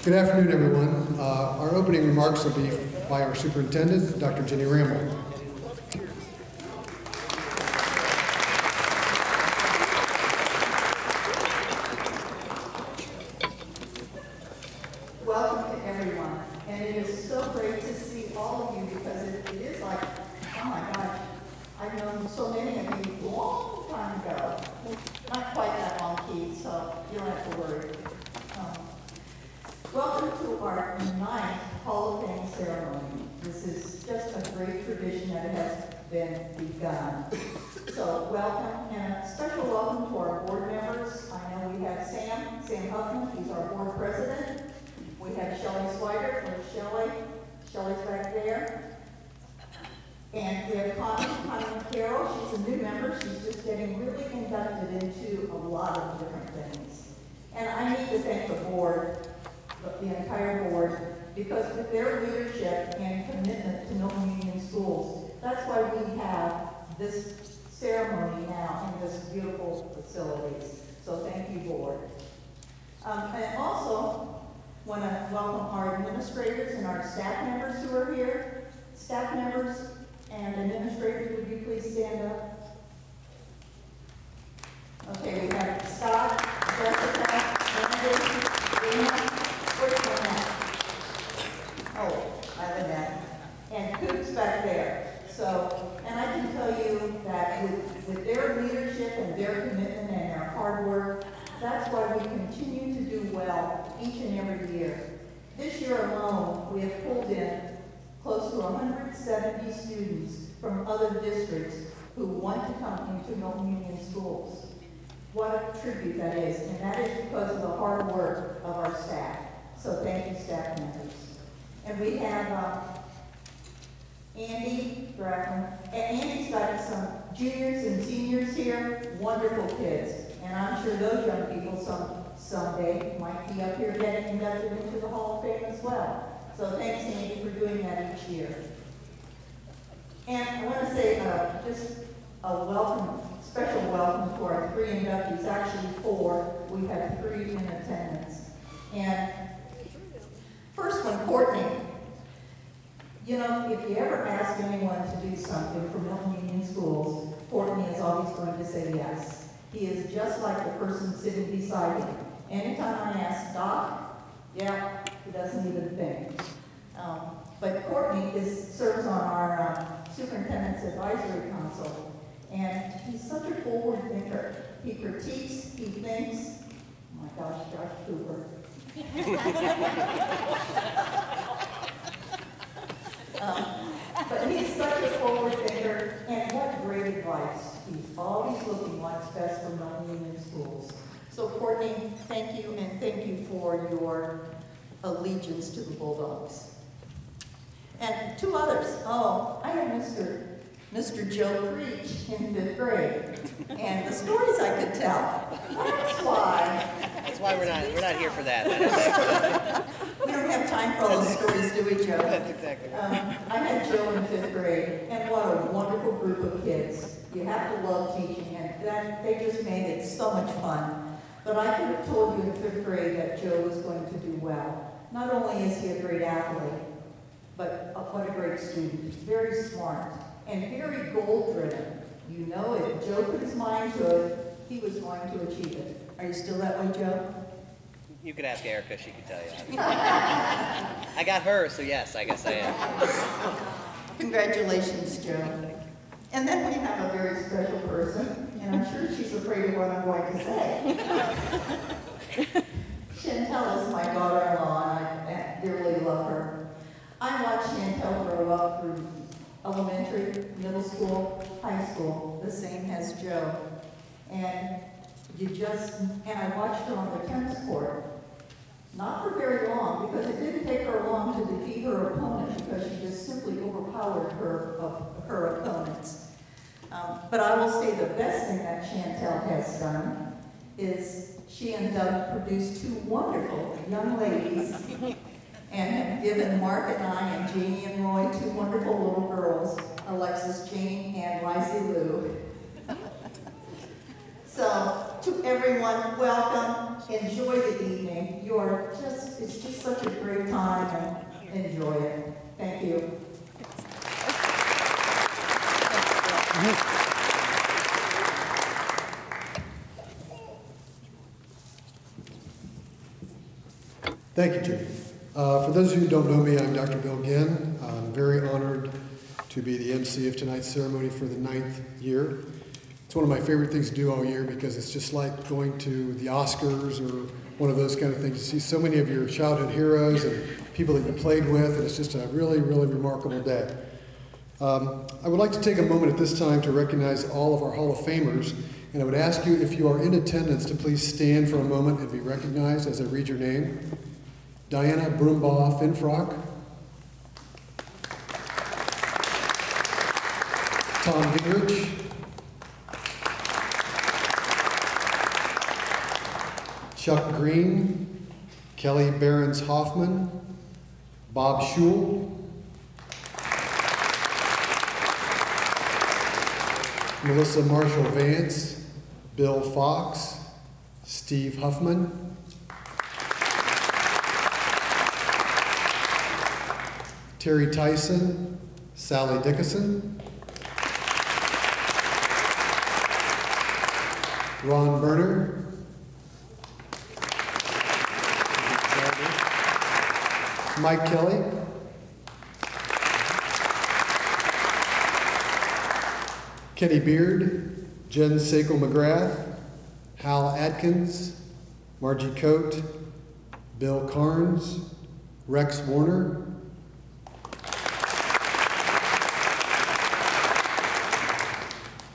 Good afternoon, everyone. Our opening remarks will be by our superintendent, Dr. Jenny Ramel. Welcome to everyone, and it is so great to see all of you because it is like, oh my gosh, I've known so many of you a long time ago. Not quite that long, Keith, so you don't have to worry. Welcome to our 9th Hall of Fame ceremony. This is just a great tradition that has been begun. So welcome, and a special welcome to our board members. I know we have Sam Huffman, he's our board president. We have Shelley Swider, where's Shelley? Shelley's back there. And we have Connie Carroll, she's a new member. She's just getting really inducted into a lot of different things. And I need to thank the board, the entire board, because with their leadership and commitment to Milton Union Schools, that's why we have this ceremony now in this beautiful facilities. So thank you, board. And also want to welcome our administrators and our staff members who are here. Staff members and administrators, would you please stand up? Okay, we have Scott, Jessica, Andy, Rena. Where's Lynette? Oh, I Lynette. And Coop's back there. So, and I can tell you that with their leadership and their commitment and their hard work, that's why we continue to do well each and every year. This year alone, we have pulled in close to 170 students from other districts who want to come into Milton Union Schools. What a tribute that is, and that is because of the hard work of our staff. So thank you, staff members. And we have Andy Brackman. And Andy's got some juniors and seniors here, wonderful kids. And I'm sure those young people someday might be up here getting inducted into the Hall of Fame as well. So thanks, Andy, for doing that each year. And I want to say just a welcome, special welcome to our 3 inductees, actually 4. We have 3 in attendance. And first one, Courtney. You know, if you ever ask anyone to do something for Milton Union Schools, Courtney is always going to say yes. He is just like the person sitting beside him. Anytime I ask Doc, yeah, he doesn't even think. But Courtney serves on our Superintendent's Advisory Council, and he's such a forward thinker. He critiques, he thinks. Oh my gosh, Josh Cooper. But he's such a forward thinker, and what great advice. He's always looking what's best for Milton Union Schools. So Courtney, thank you, and thank you for your allegiance to the Bulldogs. And 2 others. Oh, I have Mr. Joe Cree in 5th grade, and the stories I could tell. That's why we're not here for that. We don't have time for all the stories, do we, Joe? That's exactly right. I had Joe in 5th grade, and what a wonderful group of kids. You have to love teaching, and they just made it so much fun. But I could have told you in 5th grade that Joe was going to do well. Not only is he a great athlete, but what a great student. Very smart and very goal-driven. You know, if Joe put his mind to it, he was going to achieve it. Are you still that way, Joe? You could ask Erica, she could tell you. I got her, so yes, I guess I am. Congratulations, Joe. And then we have a very special person, and I'm sure she's afraid of what I'm going to say. Chantel is my daughter-in-law, and I dearly love her. I watched Chantel grow up through elementary, middle school, high school, the same as Joe. And I watched her on the tennis court. Not for very long, because it didn't take her long to defeat her opponent, because she just simply overpowered her opponents. But I will say the best thing that Chantel has done is she and Doug produced 2 wonderful young ladies and have given Mark and I and Janie and Roy 2 wonderful little girls, Alexis Jane and Lizzie Lou. So to everyone, welcome, enjoy the evening. It's just such a great time, and enjoy it. Thank you. Thank you, Jim. For those of you who don't know me, I'm Dr. Bill Ginn. I'm very honored to be the MC of tonight's ceremony for the 9th year. It's one of my favorite things to do all year because it's just like going to the Oscars or one of those kind of things. You see so many of your childhood heroes and people that you played with, and it's just a really, really remarkable day. I would like to take a moment at this time to recognize all of our Hall of Famers, and I would ask you, if you are in attendance, to please stand for a moment and be recognized as I read your name. Diana Broombaugh Finfrock. Tom Gingrich. Chuck Green. Kelly Behrens Hoffman. Bob Schul. Melissa Marshall Vance. Bill Fox. Steve Huffman. Terry Tyson, Sally Dickinson, Ron Berner, Mike Kelly, Kenny Beard, Jen Sako McGrath, Hal Adkins, Margie Coate, Bill Carnes, Rex Warner,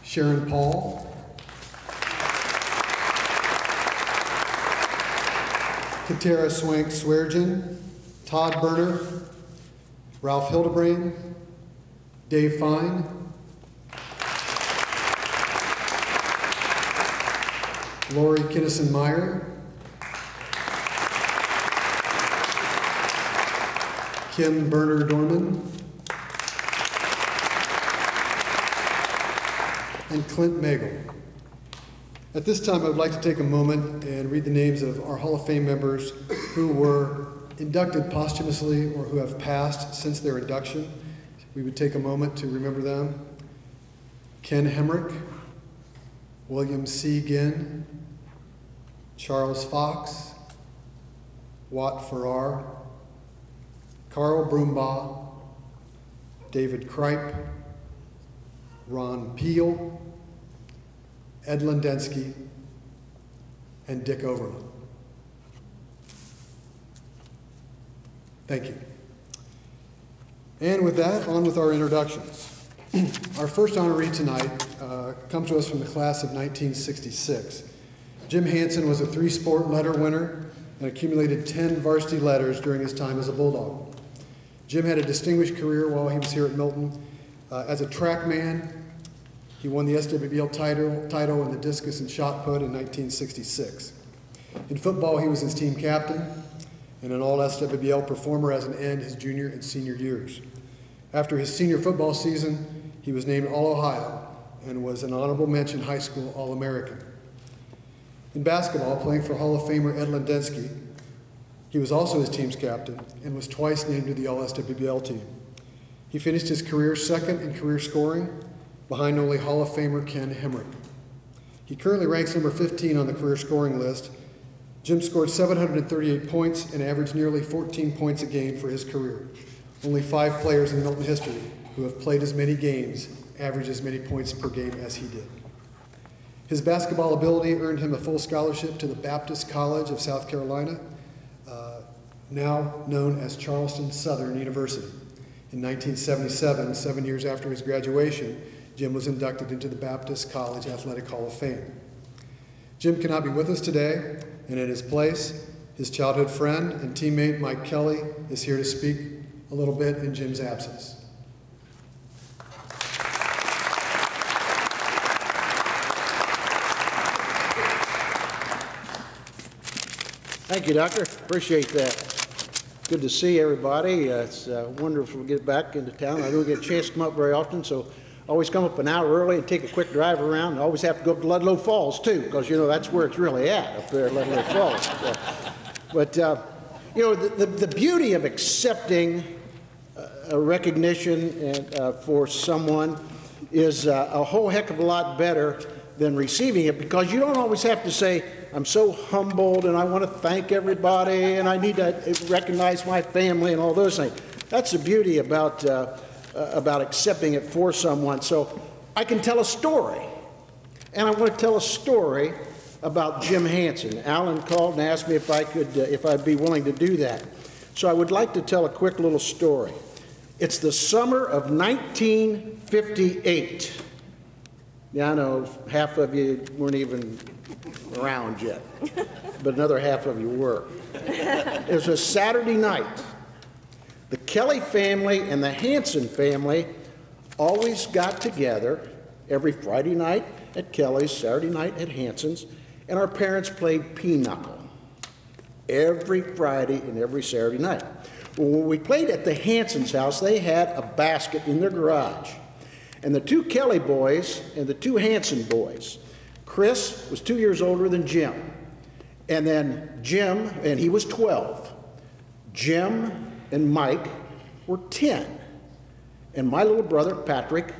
Sharon Paul, Katera Swank Sweargen, Todd Berner, Ralph Hildebrand, Dave Fine, Lori Kinnison Meyer, Kim Berner Dorman, and Clint Magel. At this time, I would like to take a moment and read the names of our Hall of Fame members who were inducted posthumously or who have passed since their induction. We would take a moment to remember them. Ken Hemrick, William C. Ginn, Charles Fox, Watt Farrar, Carl Broombaugh, David Kripe, Ron Peel, Ed Lendensky, and Dick Overman. Thank you. And with that, on with our introductions. Our first honoree tonight comes to us from the class of 1966. Jim Hansen was a 3-sport letter winner and accumulated 10 varsity letters during his time as a Bulldog. Jim had a distinguished career while he was here at Milton. As a track man, he won the SWBL title in the discus and shot put in 1966. In football, he was his team captain and an all-SWBL performer as an end his junior and senior years. After his senior football season, he was named All-Ohio and was an honorable mention high school All-American. In basketball, playing for Hall of Famer Ed Lendensky, he was also his team's captain and was twice named to the All-SWBL team. He finished his career second in career scoring, behind only Hall of Famer Ken Hemrick. He currently ranks number 15 on the career scoring list. Jim scored 738 points and averaged nearly 14 points a game for his career. Only 5 players in Milton history who have played as many games average as many points per game as he did. His basketball ability earned him a full scholarship to the Baptist College of South Carolina, now known as Charleston Southern University. In 1977, 7 years after his graduation, Jim was inducted into the Baptist College Athletic Hall of Fame. Jim cannot be with us today, and in his place, his childhood friend and teammate Mike Kelly is here to speak a little bit in Jim's absence. Thank you, Doctor. Appreciate that. Good to see everybody. It's wonderful to get back into town. I don't get a chance to come up very often, so Always come up an hour early and take a quick drive around, and always have to go up to Ludlow Falls too, because you know that's where it's really at, up there at Ludlow Falls. So, but you know, the beauty of accepting a recognition for someone is a whole heck of a lot better than receiving it, because you don't always have to say, I'm so humbled and I want to thank everybody and I need to recognize my family and all those things. That's the beauty about accepting it for someone. So I can tell a story, and I want to tell a story about Jim Hansen. Alan called and asked me if I'd be willing to do that. So I would like to tell a quick little story. It's the summer of 1958. Yeah, I know half of you weren't even around yet, but another half of you were. It was a Saturday night. The Kelly family and the Hansen family always got together every Friday night at Kelly's, Saturday night at Hansen's, and our parents played pinochle every Friday and every Saturday night. Well, when we played at the Hansen's house, they had a basket in their garage. And the two Kelly boys and the two Hansen boys, Chris was 2 years older than Jim. And then Jim, and he was 12. Jim and Mike were 10. And my little brother, Patrick,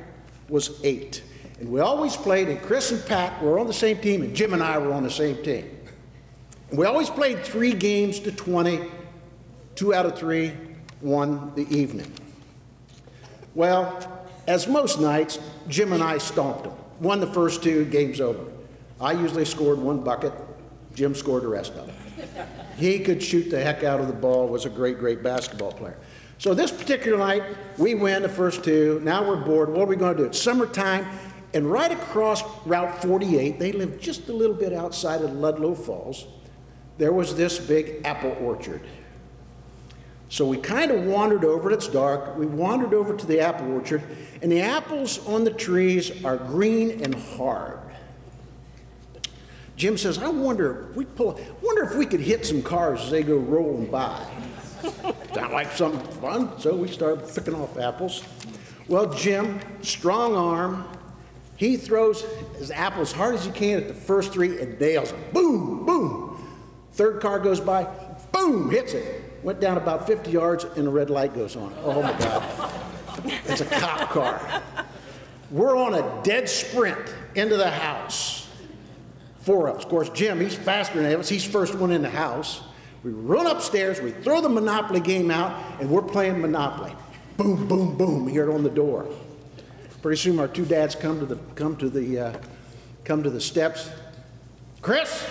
was 8. And we always played, and Chris and Pat were on the same team, and Jim and I were on the same team. And we always played 3 games to 20, 2 out of 3 won the evening. Well, as most nights, Jim and I stomped them. Won the first 2, game's over. I usually scored 1 bucket. Jim scored the rest of it. He could shoot the heck out of the ball, was a great, great basketball player. So this particular night, we win the first 2. Now we're bored. What are we going to do? It's summertime, and right across Route 48, they lived just a little bit outside of Ludlow Falls, there was this big apple orchard. So we kind of wandered over, it's dark, we wandered over to the apple orchard, and the apples on the trees are green and hard. Jim says, I wonder if we could hit some cars as they go rolling by. Sound like something fun? So we started picking off apples. Well, Jim, strong arm, he throws his apple as hard as he can at the first 3 and nails them. Boom, boom. Third car goes by, boom, hits it. Went down about 50 yards and the red light goes on. Oh my God. It's a cop car. We're on a dead sprint into the house. 4 of us. Of course, Jim, he's faster than us. He's first one in the house. We run upstairs, we throw the Monopoly game out, and we're playing Monopoly. Boom, boom, boom. We hear it on the door. Pretty soon our 2 dads come to the steps. Chris,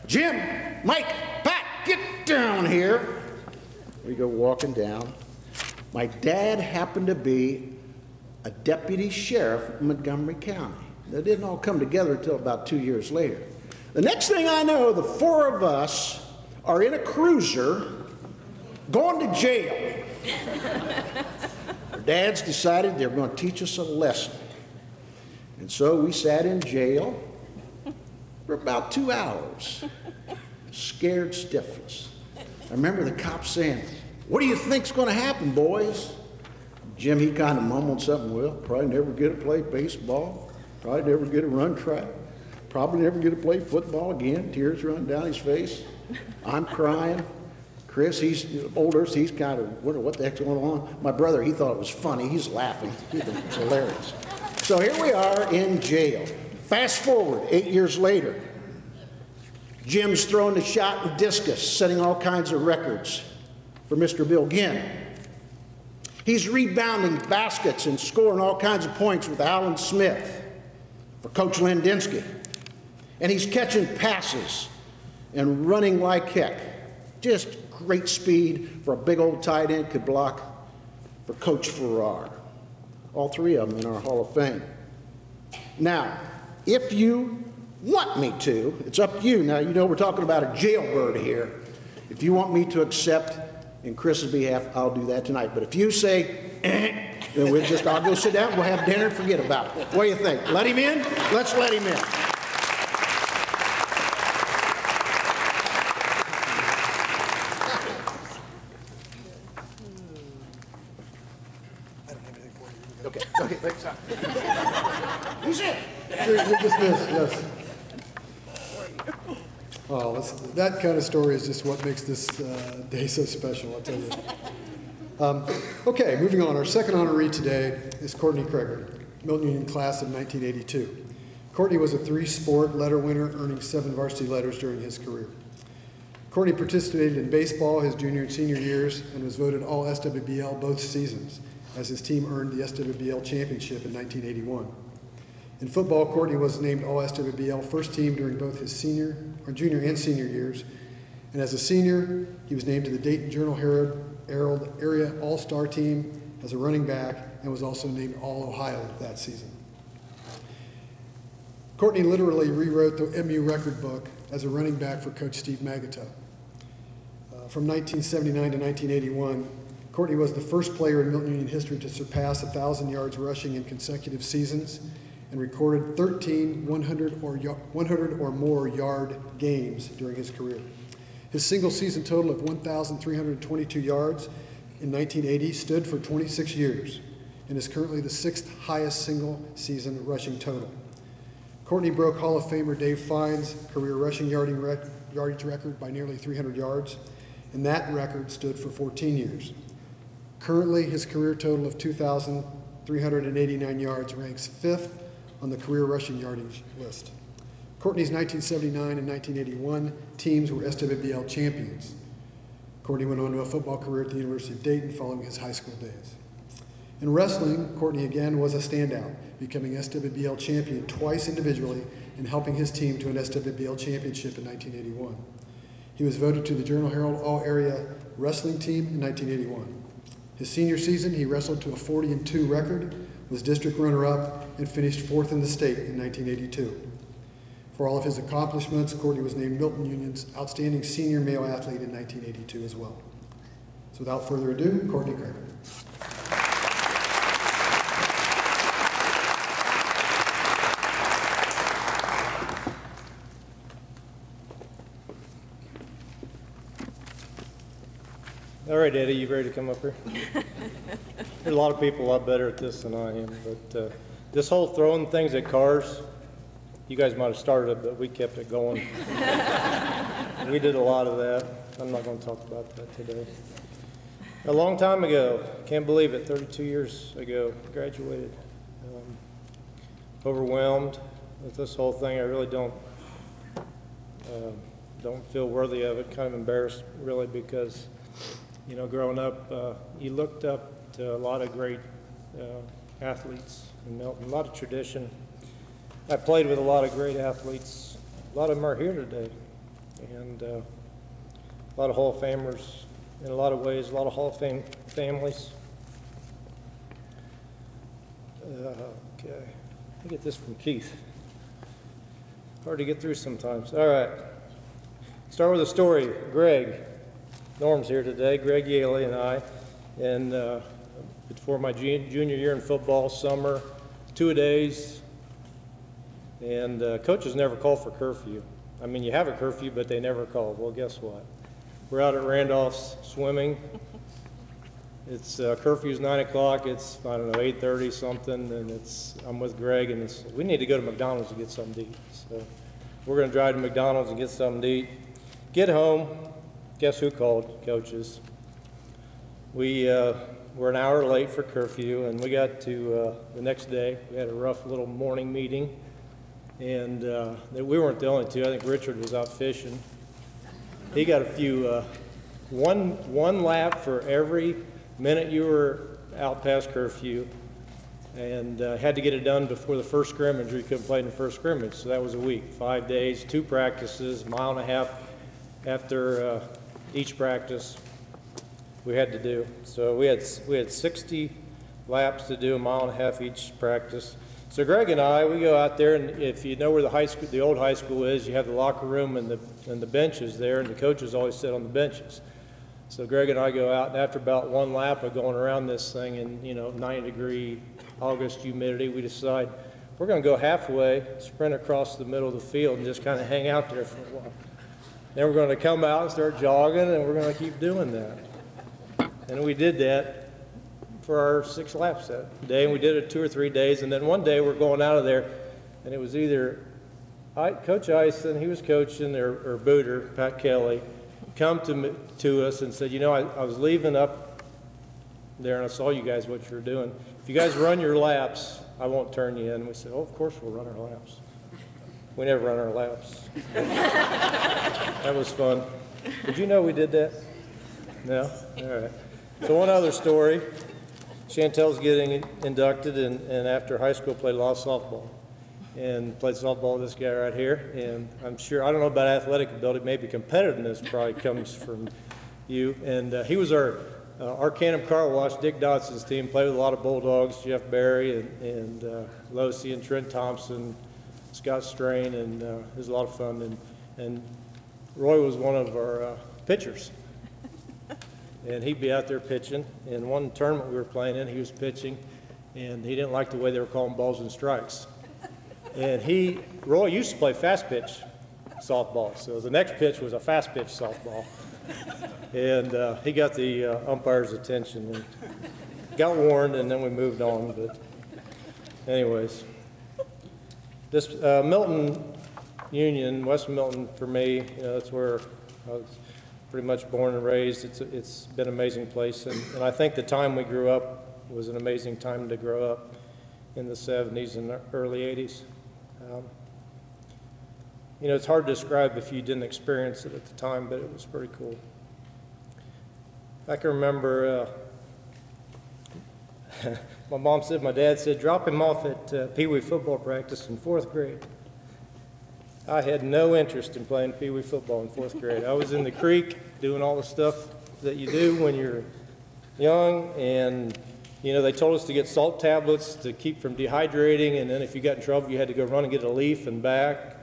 Jim, Mike, Pat, get down here. We go walking down. My dad happened to be a deputy sheriff in Montgomery County. They didn't all come together until about 2 years later. The next thing I know, the 4 of us are in a cruiser going to jail. Our dads decided they were going to teach us a lesson. And so we sat in jail for about 2 hours, scared stiffness. I remember the cops saying, what do you think's going to happen, boys? Jim, he kind of mumbled something, well, probably never get to play baseball, probably never get to run track, probably never get to play football again. Tears run down his face. I'm crying. Chris, he's older, so he's kind of wondering what the heck's going on. My brother, he thought it was funny. He's laughing. He thinks it's hilarious. So here we are in jail. Fast forward 8 years later. Jim's throwing the shot and discus, setting all kinds of records for Mr. Bill Ginn. He's rebounding baskets and scoring all kinds of points with Alan Smith for Coach Lindinsky. And he's catching passes and running like heck. Just great speed for a big old tight end could block for Coach Farrar. All 3 of them in our Hall of Fame. Now, if you want me to, it's up to you. Now, you know we're talking about a jailbird here. If you want me to accept in Chris's behalf, I'll do that tonight. But if you say, then I'll go sit down, we'll have dinner and forget about it. What do you think? Let him in? Let's let him in. Okay, thanks. Who's it? You're dismissed, yes. Oh, that kind of story is just what makes this day so special, I'll tell you. Okay, moving on. Our second honoree today is Courtney Kraiger, Milton Union class of 1982. Courtney was a 3-sport letter winner, earning 7 varsity letters during his career. Courtney participated in baseball his junior and senior years and was voted All-SWBL both seasons, as his team earned the SWBL championship in 1981. In football, Courtney was named All-SWBL first team during both his junior and senior years, and as a senior, he was named to the Dayton Journal-Herald Area All-Star Team as a running back and was also named All-Ohio that season. Courtney literally rewrote the MU record book as a running back for Coach Steve Magato. From 1979 to 1981, Courtney was the first player in Milton Union history to surpass 1,000 yards rushing in consecutive seasons and recorded 13 100 or more yard games during his career. His single season total of 1,322 yards in 1980 stood for 26 years and is currently the 6th highest single season rushing total. Courtney broke Hall of Famer Dave Fine's career rushing yardage record by nearly 300 yards, and that record stood for 14 years. Currently, his career total of 2,389 yards ranks 5th on the career rushing yardage list. Courtney's 1979 and 1981 teams were SWBL champions. Courtney went on to a football career at the University of Dayton following his high school days. In wrestling, Courtney again was a standout, becoming SWBL champion twice individually and helping his team to an SWBL championship in 1981. He was voted to the Journal-Herald All-Area Wrestling Team in 1981. His senior season, he wrestled to a 40-2 record, was district runner-up, and finished 4th in the state in 1982. For all of his accomplishments, Courtney was named Milton Union's Outstanding Senior Male Athlete in 1982 as well. So without further ado, Courtney Kraiger. All right, Eddie, you ready to come up here? There's a lot of people a lot better at this than I am, but this whole throwing things at cars, you guys might have started it, but we kept it going. We did a lot of that. I'm not going to talk about that today. A long time ago, can't believe it, 32 years ago, graduated. Overwhelmed with this whole thing. I really don't feel worthy of it. Kind of embarrassed, really, because you know, growing up, you looked up to a lot of great athletes in Milton, a lot of tradition. I played with a lot of great athletes. A lot of them are here today, and a lot of Hall of Famers in a lot of ways, a lot of Hall of Fame families. Okay, I get this from Keith. Hard to get through sometimes. All right, start with a story. Greg. Norm's here today, Greg Yaley and I, and before my junior year in football, summer, 2-a-days, and coaches never call for curfew. I mean, you have a curfew, but they never call. Well, guess what? We're out at Randolph's swimming. It's curfew's 9 o'clock. It's, I don't know, 8:30 something, and I'm with Greg, and we need to go to McDonald's to get something to eat. So we're going to drive to McDonald's and get something to eat. Get home. Guess who called? Coaches. We were an hour late for curfew, and we got to the next day. We had a rough little morning meeting, and we weren't the only two. I think Richard was out fishing. He got a few, one lap for every minute you were out past curfew, and had to get it done before the first scrimmage, or you couldn't play in the first scrimmage. So that was a week, 5 days, 2 practices, 1.5 miles after each practice we had to do. So we had 60 laps to do, 1.5 miles each practice. So Greg and I, we go out there, and if you know where the old high school is, you have the locker room and the benches there, and the coaches always sit on the benches. So Greg and I go out, and after about 1 lap of going around this thing in 90-degree August humidity, we decide we're going to go halfway, sprint across the middle of the field, and just kind of hang out there for a while. Then we're going to come out and start jogging, and we're going to keep doing that. And we did that for our 6 laps that day, and we did it 2 or 3 days, and then one day we're going out of there, and it was either Coach Ison, he was coaching, or Booter, Pat Kelly, come to us and said, you know, I was leaving up there and I saw you guys what you were doing. If you guys run your laps, I won't turn you in. We said, oh, of course we'll run our laps. We never run our laps. That was fun. Did you know we did that? No? All right. So one other story. Chantel's getting inducted, and after high school played a lot of softball. And played softball with this guy right here. And I'm sure, I don't know about athletic ability, maybe competitiveness probably comes from you. And he was our Canham Car Wash, Dick Dodson's team, played with a lot of Bulldogs, Jeff Barry and Losey and Trent Thompson, Scott Strain, and it was a lot of fun. And Roy was one of our pitchers. And he'd be out there pitching. In one tournament we were playing in, he was pitching, and he didn't like the way they were calling balls and strikes. And Roy used to play fast pitch softball, so the next pitch was a fast pitch softball. And he got the umpire's attention and got warned, and then we moved on. But anyways, this Milton Union, West Milton, for me, you know, that's where I was pretty much born and raised. It's been an amazing place, and I think the time we grew up was an amazing time to grow up in the 70s and the early 80s. You know, it's hard to describe if you didn't experience it at the time, but it was pretty cool. I can remember my dad said, drop him off at Pee Wee football practice in 4th grade. I had no interest in playing Pee Wee football in 4th grade. I was in the creek doing all the stuff that you do when you're young, and you know, they told us to get salt tablets to keep from dehydrating, and then if you got in trouble, you had to go run and get a leaf and back.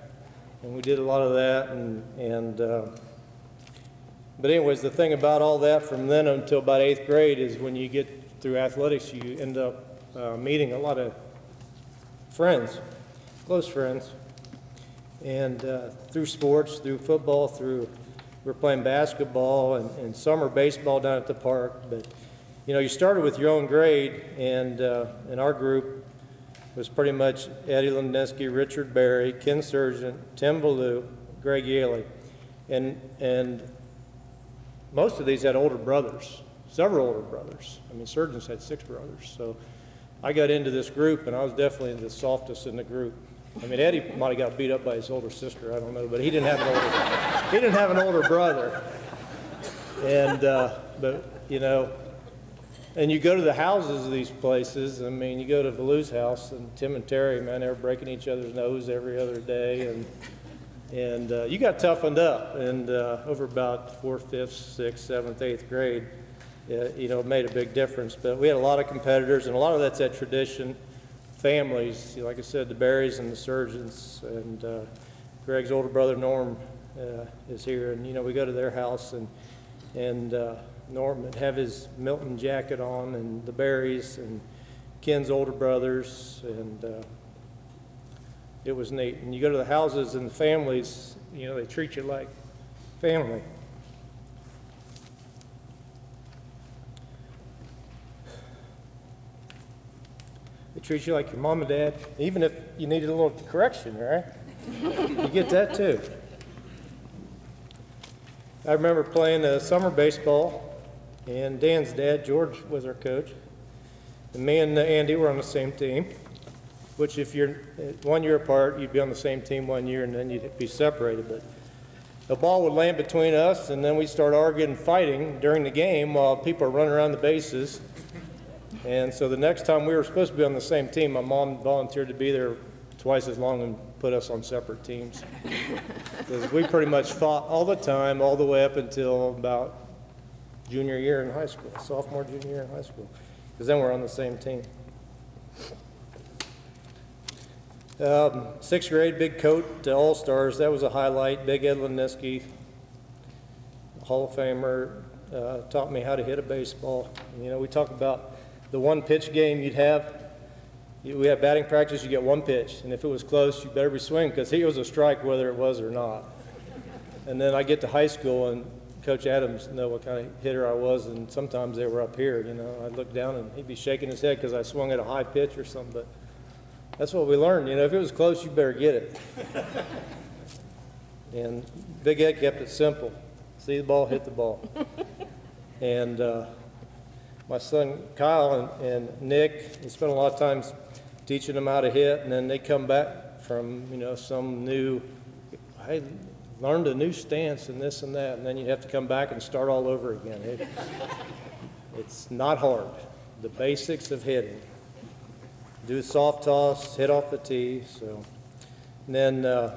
And we did a lot of that. But anyways, the thing about all that from then until about 8th grade is when you get through athletics, you end up meeting a lot of friends, close friends. And through sports, through football, we're playing basketball and summer baseball down at the park. But you know, you started with your own grade, and in our group was pretty much Eddie Lindinsky, Richard Berry, Ken Sargent, Tim Ballou, Greg Yaley. And most of these had older brothers, several older brothers. I mean, Sargent's had 6 brothers. So I got into this group, and I was definitely the softest in the group. I mean, Eddie might have got beat up by his older sister, I don't know, but he didn't have an older brother. And, but, you know, and you go to the houses of these places. I mean, you go to Ballou's house, and Tim and Terry, man, they were breaking each other's nose every other day, and you got toughened up. And over about 4th, 5th, 6th, 7th, 8th grade, you know, it made a big difference. But we had a lot of competitors, and a lot of that's that tradition. Families, like I said, the Berries and the Sargents, and Greg's older brother Norm is here, and you know, we go to their house, and Norm would have his Milton jacket on, and the Berries and Ken's older brothers, and it was neat. And you go to the houses and the families, you know, they treat you like family. They treat you like your mom and dad, even if you needed a little correction, right? You get that too. I remember playing summer baseball, and Dan's dad, George, was our coach. And me and Andy were on the same team, which if you're 1 year apart, you'd be on the same team 1 year, and then you'd be separated. But the ball would land between us, and then we'd start arguing and fighting during the game while people are running around the bases. And so the next time we were supposed to be on the same team, my mom volunteered to be there twice as long and put us on separate teams. Because we pretty much fought all the time, all the way up until about junior year in high school, sophomore, junior year in high school, because then we're on the same team. 6th grade, big coat to All-Stars, that was a highlight. Big Ed Lindinsky, Hall of Famer, taught me how to hit a baseball. And, you know, we talk about the one pitch game you'd have. We had batting practice, you get one pitch, and if it was close, you better be swinging, because he was a strike whether it was or not. And then I get to high school, and Coach Adams know what kind of hitter I was, and sometimes they were up here, you know. I'd look down and he'd be shaking his head because I swung at a high pitch or something, but that's what we learned, you know. If it was close, you better get it. And Big Ed kept it simple. See the ball, hit the ball. And my son Kyle and Nick, we spent a lot of times teaching them how to hit, and then they come back from, you know, some new, I learned a new stance and this and that, and then you have to come back and start all over again. It's not hard. The basics of hitting. Do a soft toss, hit off the tee. So, and then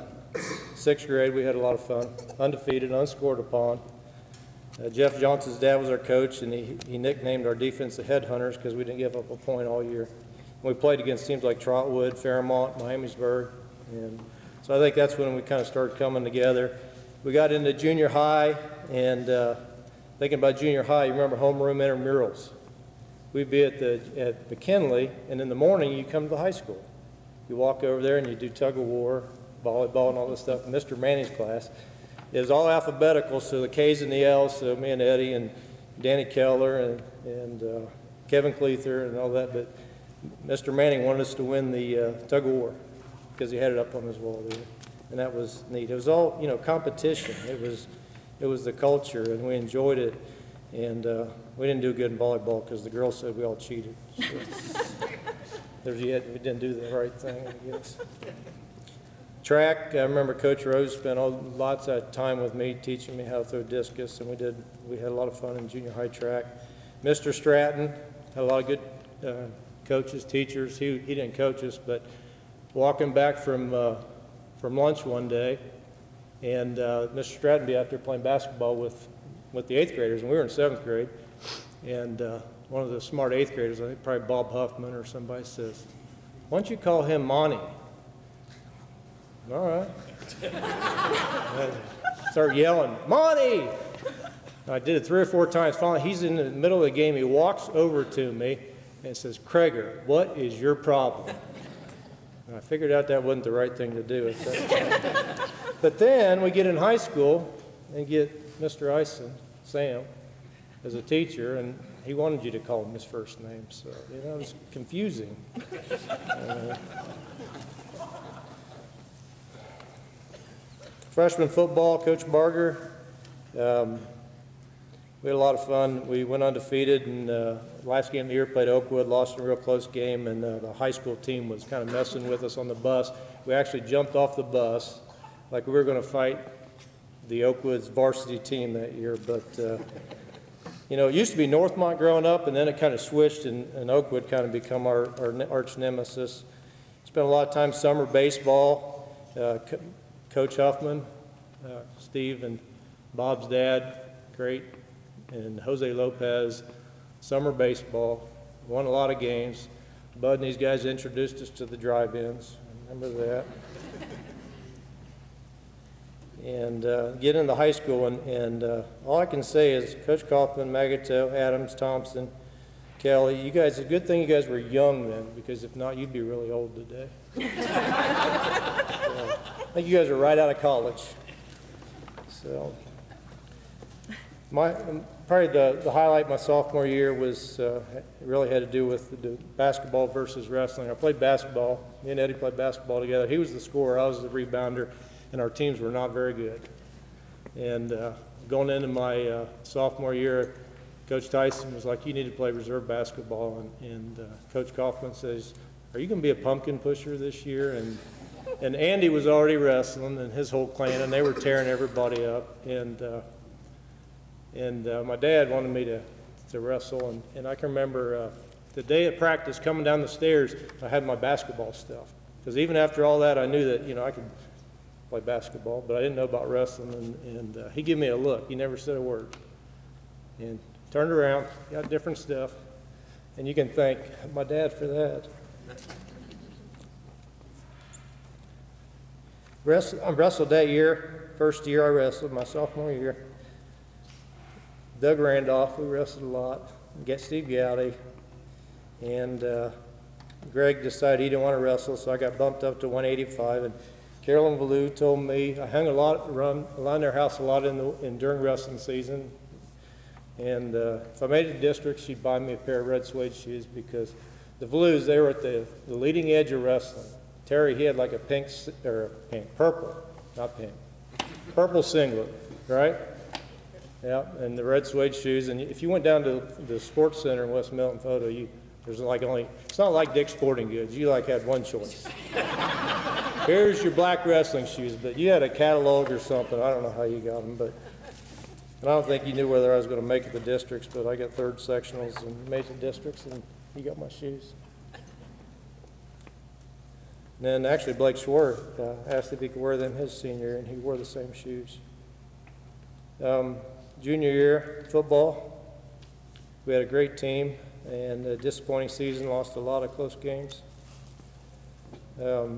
sixth grade, we had a lot of fun. Undefeated, unscored upon. Jeff Johnson's dad was our coach, and he nicknamed our defense the Headhunters because we didn't give up a point all year. We played against teams like Trotwood, Fairmont, Miamisburg, and so I think that's when we kind of started coming together. We got into junior high, and thinking about junior high, you remember homeroom intramurals. We'd be at McKinley, and in the morning you come to the high school. You walk over there and you do tug of war, volleyball, and all this stuff. Mr. Manning's class is all alphabetical, so the K's and the L's, so me and Eddie and Danny Keller and Kevin Cleather and all that, but Mr. Manning wanted us to win the tug of war because he had it up on his wall there, and that was neat. It was all, you know, competition. It was the culture, and we enjoyed it, and we didn't do good in volleyball because the girls said we all cheated. So we didn't do the right thing, I guess. Track, I remember Coach Rose spent lots of time with me teaching me how to throw discus, and we had a lot of fun in junior high track. Mr. Stratton had a lot of good coaches, teachers. He didn't coach us, but walking back from lunch one day, and Mr. Stratton be out there playing basketball with the 8th graders, and we were in 7th grade, and one of the smart 8th graders, I think probably Bob Huffman or somebody, says, "Why don't you call him Monty?" All right. Start yelling, "Monty!" I did it 3 or 4 times. Finally, he's in the middle of the game. He walks over to me and says, "Kraiger, what is your problem?" And I figured out that wasn't the right thing to do at that time. But then we get in high school and get Mr. Ison, Sam, as a teacher, and he wanted you to call him his first name. So, you know, it was confusing. Freshman football, Coach Barger. We had a lot of fun. We went undefeated, and last game of the year played Oakwood, lost a real close game, and the high school team was kind of messing with us on the bus. We actually jumped off the bus like we were going to fight the Oakwood's varsity team that year, but you know, it used to be Northmont growing up, and then it kind of switched, and Oakwood kind of become our arch nemesis. Spent a lot of time summer baseball. Coach Huffman, Steve and Bob's dad, great, and Jose Lopez, summer baseball, won a lot of games. Bud and these guys introduced us to the drive-ins, remember that. And get into high school, and all I can say is Coach Kaufman, Magato, Adams, Thompson, Kelly, you guys, a good thing you guys were young then, because if not, you'd be really old today. I think you guys are right out of college. So, probably the highlight my sophomore year was, it really had to do with the basketball versus wrestling. I played basketball. Me and Eddie played basketball together. He was the scorer, I was the rebounder, and our teams were not very good. And going into my sophomore year, Coach Tyson was like, "You need to play reserve basketball," and Coach Kaufman says, "Are you going to be a pumpkin pusher this year?" And Andy was already wrestling, and his whole clan, and they were tearing everybody up. And my dad wanted me to wrestle, and I can remember the day of practice coming down the stairs, I had my basketball stuff. Because even after all that, I knew that, you know, I could play basketball, but I didn't know about wrestling, and he gave me a look. He never said a word. And turned around, got different stuff, and you can thank my dad for that. I wrestled that year, first year I wrestled, my sophomore year. Doug Randolph, we wrestled a lot. Get Steve Gowdy, and Greg decided he didn't want to wrestle, so I got bumped up to 185, and Carolyn Ballou told me, I hung around their house a lot during wrestling season. And if I made it to district, she'd buy me a pair of red suede shoes because the Blues, they were at the leading edge of wrestling. Terry, he had like a purple, not pink, purple singlet, right? Yeah, and the red suede shoes. And if you went down to the sports center in West Milton Photo, there's like it's not like Dick's Sporting Goods. You like had one choice. Here's your black wrestling shoes, but you had a catalog or something. I don't know how you got them, but and I don't think you knew whether I was going to make it to districts, but I got third sectionals and made it to districts, and you got my shoes. And then actually Blake Schwartz asked if he could wear them his senior year, and he wore the same shoes. Junior year, football, we had a great team, and a disappointing season, lost a lot of close games. A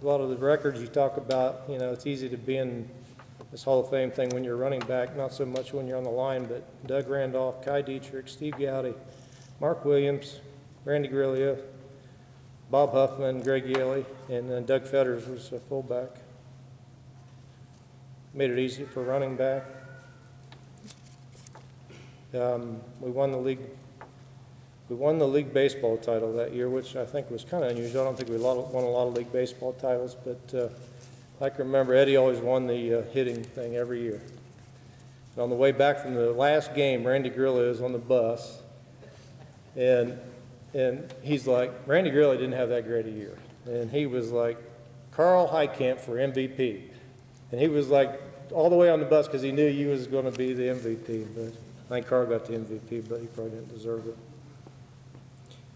lot of the records you talk about, it's easy to be in this Hall of Fame thing when you're running back, not so much when you're on the line, but Doug Randolph, Kai Dietrich, Steve Gowdy, Mark Williams, Randy Grillia, Bob Huffman, Greg Yaley, and then Doug Fetters was a fullback. Made it easy for running back. We won the league baseball title that year, which I think was kind of unusual. I don't think we won a lot of league baseball titles, but I can remember Eddie always won the hitting thing every year. And on the way back from the last game, Randy Grillia is on the bus, and he's like, Randy Grillia didn't have that great a year. And he was like, Carl Heitkamp for MVP. And he was like all the way on the bus because he knew he was going to be the MVP. But I think Carl got the MVP, but he probably didn't deserve it.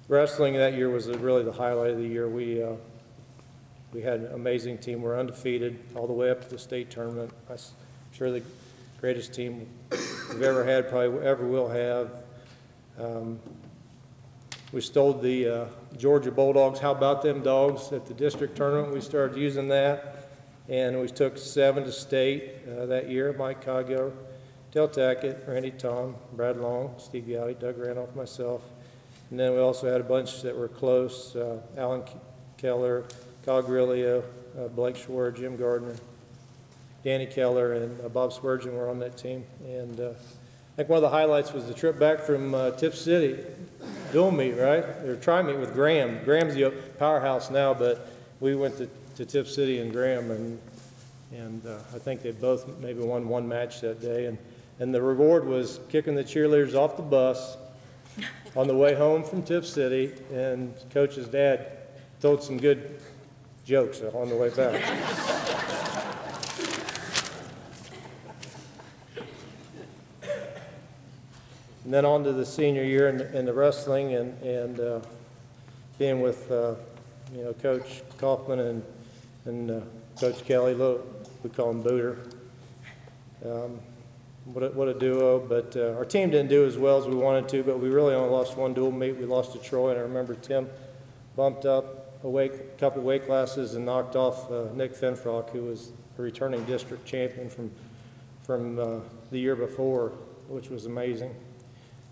Wrestling that year was really the highlight of the year. We had an amazing team. We're undefeated all the way up to the state tournament. I'm sure the greatest team we've ever had, probably ever will have. We stole the Georgia Bulldogs, How About Them Dogs, at the district tournament. We started using that, and we took 7 to state that year. Mike Cogo, Del Tackett, Randy Tom, Brad Long, Steve Gowdy, Doug Randolph, myself. And then we also had a bunch that were close, Alan Keller, Kyle Grillia, Blake Schwartz, Jim Gardner, Danny Keller, and Bob Spurgeon were on that team. And I think one of the highlights was the trip back from Tip City, dual meet, right? Or tri-meet with Graham. Graham's the powerhouse now, but we went to Tip City and Graham, and I think they both maybe won one match that day. And the reward was kicking the cheerleaders off the bus on the way home from Tip City, and Coach's dad told some good jokes on the way back. And then on to the senior year in the wrestling and being with Coach Kaufman and Coach Kelly, we call him Booter. What a duo, but our team didn't do as well as we wanted to, but we really only lost one dual meet. We lost to Troy, and I remember Tim bumped up a couple weight classes and knocked off Nick Finfrock, who was a returning district champion from the year before, which was amazing,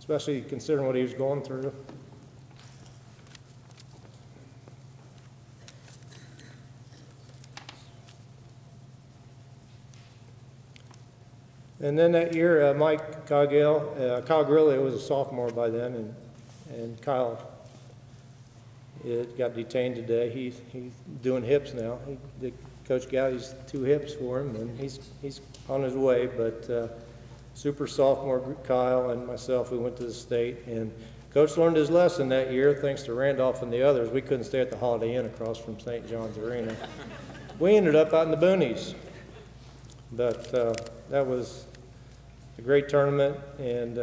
especially considering what he was going through. And then that year, Mike Kyle Grillia was a sophomore by then, and Kyle got detained today. He's doing hips now. Coach Gowdy's 2 hips for him, and he's on his way. But super sophomore Kyle and myself, we went to the state, and Coach learned his lesson that year, thanks to Randolph and the others. We couldn't stay at the Holiday Inn across from St. John's Arena. We ended up out in the boonies. But that was a great tournament, and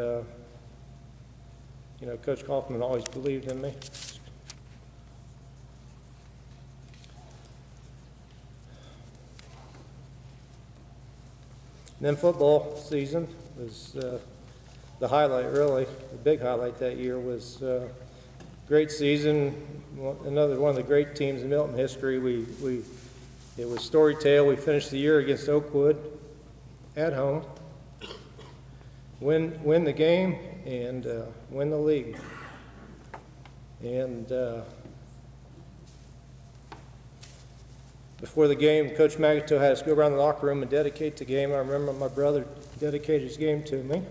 Coach Kaufman always believed in me. And then football season was the highlight, really. The big highlight that year was great season. Another one of the great teams in Milton history. It was Storytale. We finished the year against Oakwood at home. Win the game and win the league. And Before the game, Coach Magato had us go around the locker room and dedicate the game. I remember my brother dedicated his game to me.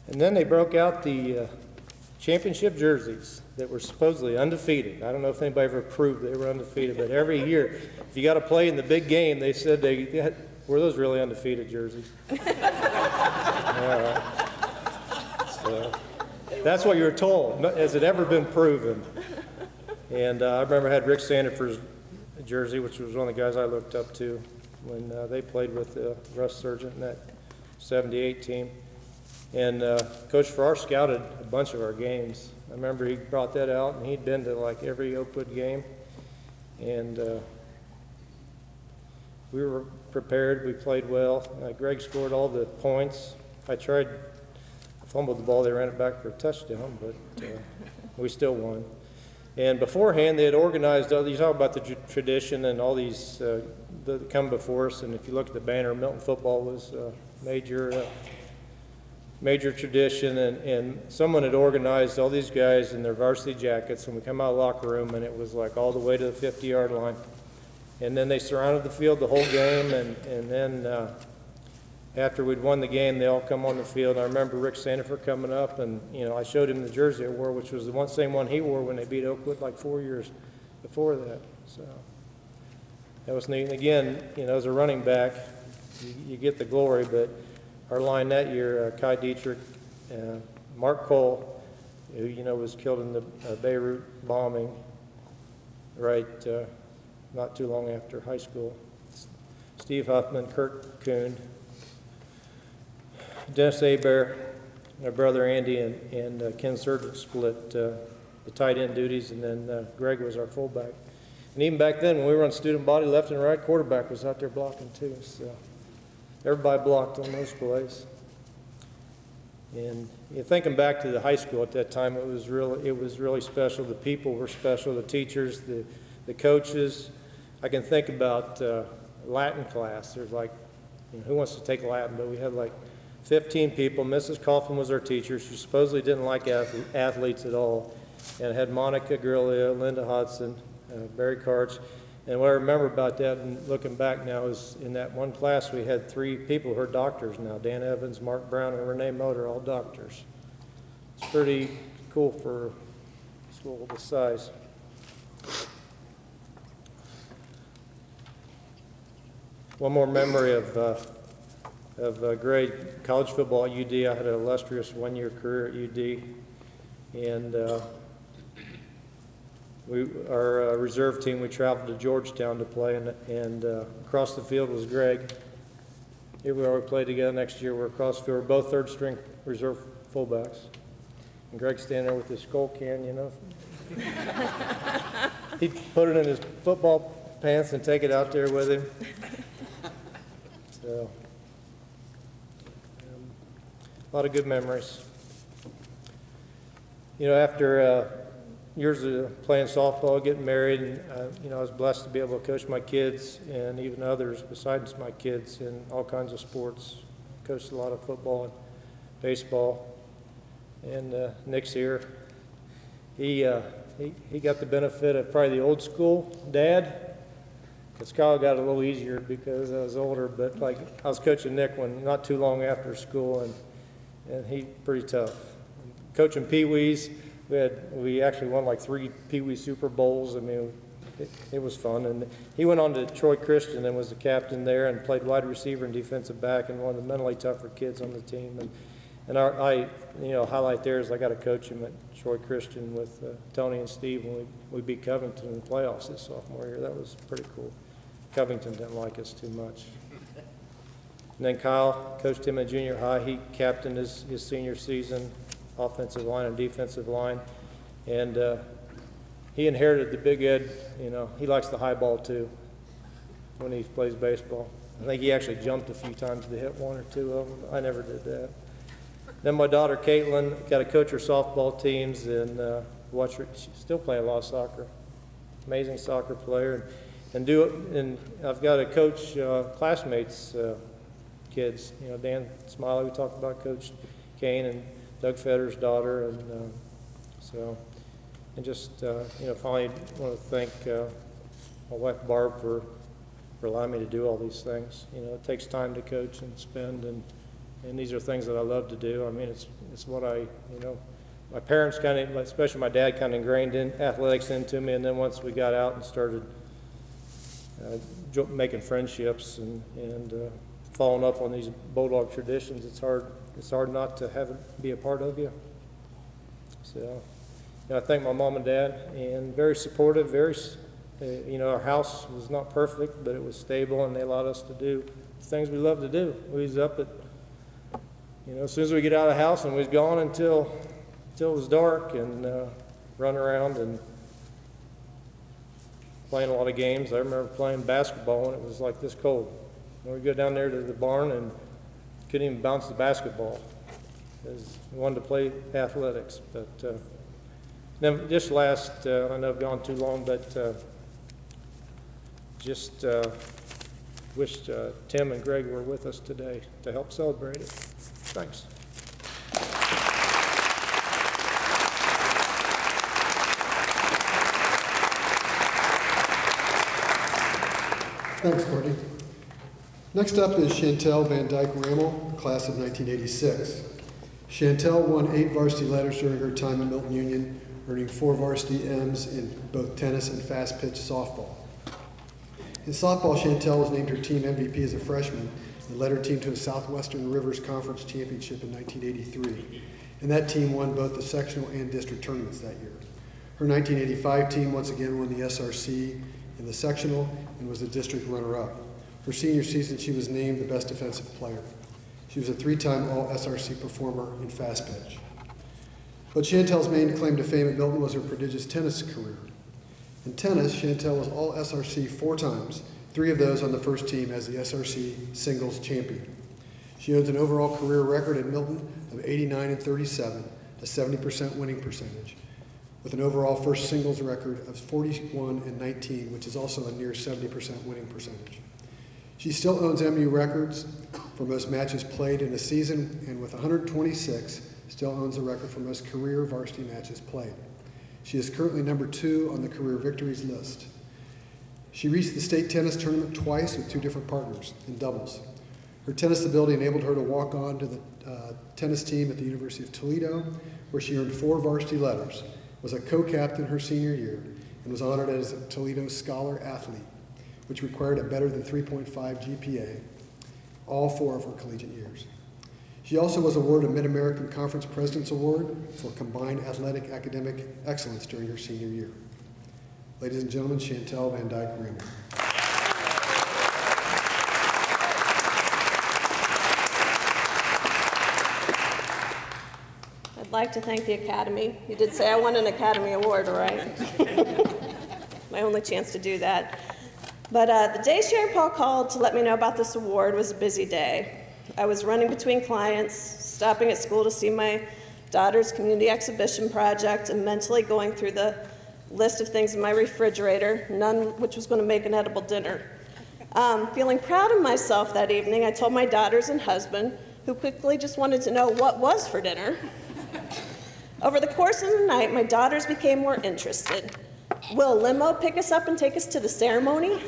And then they broke out the championship jerseys that were supposedly undefeated. I don't know if anybody ever proved they were undefeated, but every year, if you got to play in the big game, they said were those really undefeated jerseys? So that's what you were told. Has it ever been proven? And I remember I had Rick Sandiford's jersey, which was one of the guys I looked up to when they played with Russ Sargent in that 78 team. And Coach Farrar scouted a bunch of our games. I remember he brought that out, and he'd been to like every Oakwood game. And we were prepared. We played well. Greg scored all the points. I fumbled the ball. They ran it back for a touchdown, but we still won. And beforehand, they had organized all these, talk about the tradition and all these that come before us. And if you look at the banner, Milton football was major tradition, and someone had organized all these guys in their varsity jackets, and we come out of the locker room, and it was like all the way to the 50-yard line. And then they surrounded the field the whole game, and then after we'd won the game, they all come on the field. I remember Rick Sandiford coming up, and I showed him the jersey I wore, which was the same one he wore when they beat Oakwood like 4 years before that. So that was neat. And again, as a running back, you get the glory, but our line that year, Kai Dietrich, Mark Cole, who was killed in the Beirut bombing, not too long after high school. Steve Huffman, Kurt Kuhn, Dennis Hebert, my brother Andy, and Ken Sargent split the tight end duties, and then Greg was our fullback. And even back then, when we were on student body, left and right, quarterback was out there blocking too. So everybody blocked on those plays. And thinking back to the high school at that time, it was really special. The people were special, the teachers, the coaches. I can think about Latin class. There's like, who wants to take Latin? But we had like 15 people. Mrs. Coffin was our teacher. She supposedly didn't like athletes at all. And had Monica Grillia, Linda Hodson, Barry Karch. And what I remember about that, and looking back now, is in that one class we had 3 people who are doctors now. Dan Evans, Mark Brown, and Renee Motor, all doctors. It's pretty cool for a school this size. One more memory of great college football at UD. I had an illustrious one-year career at UD. And our reserve team, we traveled to Georgetown to play, and across the field was Greg. Here we are, we played together. Next year we're across the field. We're both third-string reserve fullbacks. And Greg's standing there with his Skull can, He'd put it in his football pants and take it out there with him. So, a lot of good memories. After years of playing softball, getting married, and I was blessed to be able to coach my kids and even others besides my kids in all kinds of sports. Coached a lot of football and baseball. And Nick's here. He got the benefit of probably the old school dad. Because Kyle got a little easier because I was older, but like I was coaching Nick not too long after school, and he pretty tough. Coaching Pee-wees. We actually won like 3 Pee-wee Super Bowls. I mean, it was fun. And he went on to Troy Christian and was the captain there and played wide receiver and defensive back and one of the mentally tougher kids on the team. And I highlight there is I got to coach him at Troy Christian with Tony and Steve when we beat Covington in the playoffs his sophomore year. That was pretty cool. Covington didn't like us too much. And then Kyle coached him at junior high. He captained his senior season. Offensive line and defensive line, and he inherited the big Ed. He likes the high ball too when he plays baseball. I think he actually jumped a few times to hit 1 or 2 of them. I never did that. Then my daughter Caitlin got to coach her softball teams and watch her. She's still playing a lot of soccer. Amazing soccer player. and I've got to coach classmates' kids. You know, Dan Smiley, we talked about, Coach Kane, and Doug Federer's daughter, and and just you know, finally want to thank my wife Barb for allowing me to do all these things. You know, it takes time to coach and spend, and these are things that I love to do. I mean, it's what I, you know, my parents kind of, especially my dad, kind of ingrained in athletics into me, and then once we got out and started making friendships and following up on these Bulldog traditions, it's hard not to have it be a part of you. So, you know, I thank my mom and dad, and very supportive, you know, our house was not perfect, but it was stable, and they allowed us to do things we love to do. We was up at, you know, as soon as we get out of the house, and we was gone until it was dark, and run around and playing a lot of games. I remember playing basketball when it was like this cold. And we'd go down there to the barn and couldn't even bounce the basketball because we wanted to play athletics. But then just last, I know I've gone too long, but just wished Tim and Greg were with us today to help celebrate it. Thanks. Thanks, Courtney. Next up is Chantel Van Dyke Ramel, class of 1986. Chantel won 8 varsity letters during her time at Milton Union, earning 4 varsity M's in both tennis and fast-pitch softball. In softball, Chantel was named her team MVP as a freshman and led her team to a Southwestern Rivers Conference championship in 1983. And that team won both the sectional and district tournaments that year. Her 1985 team once again won the SRC in the sectional and was the district runner-up. Her senior season, she was named the best defensive player. She was a 3-time All-SRC performer in fast pitch. But Chantel's main claim to fame at Milton was her prodigious tennis career. In tennis, Chantel was All-SRC 4 times, 3 of those on the first team as the SRC singles champion. She owns an overall career record at Milton of 89-37, a 70% winning percentage, with an overall first singles record of 41-19, which is also a near 70% winning percentage. She still owns MU records for most matches played in a season, and with 126, still owns the record for most career varsity matches played. She is currently number 2 on the career victories list. She reached the state tennis tournament twice with 2 different partners in doubles. Her tennis ability enabled her to walk on to the tennis team at the University of Toledo, where she earned 4 varsity letters, was a co-captain her senior year, and was honored as a Toledo Scholar Athlete, which required a better than 3.5 GPA, all 4 of her collegiate years. She also was awarded a Mid-American Conference President's Award for combined athletic academic excellence during her senior year. Ladies and gentlemen, Chantel Van Dyke Ramel. I'd like to thank the Academy. You did say I won an Academy Award, right? My only chance to do that. But the day Sharon Paul called to let me know about this award was a busy day. I was running between clients, stopping at school to see my daughter's community exhibition project, and mentally going through the list of things in my refrigerator, none which was going to make an edible dinner. Feeling proud of myself that evening, I told my daughters and husband, who quickly just wanted to know what was for dinner. Over the course of the night, my daughters became more interested. Will a limo pick us up and take us to the ceremony?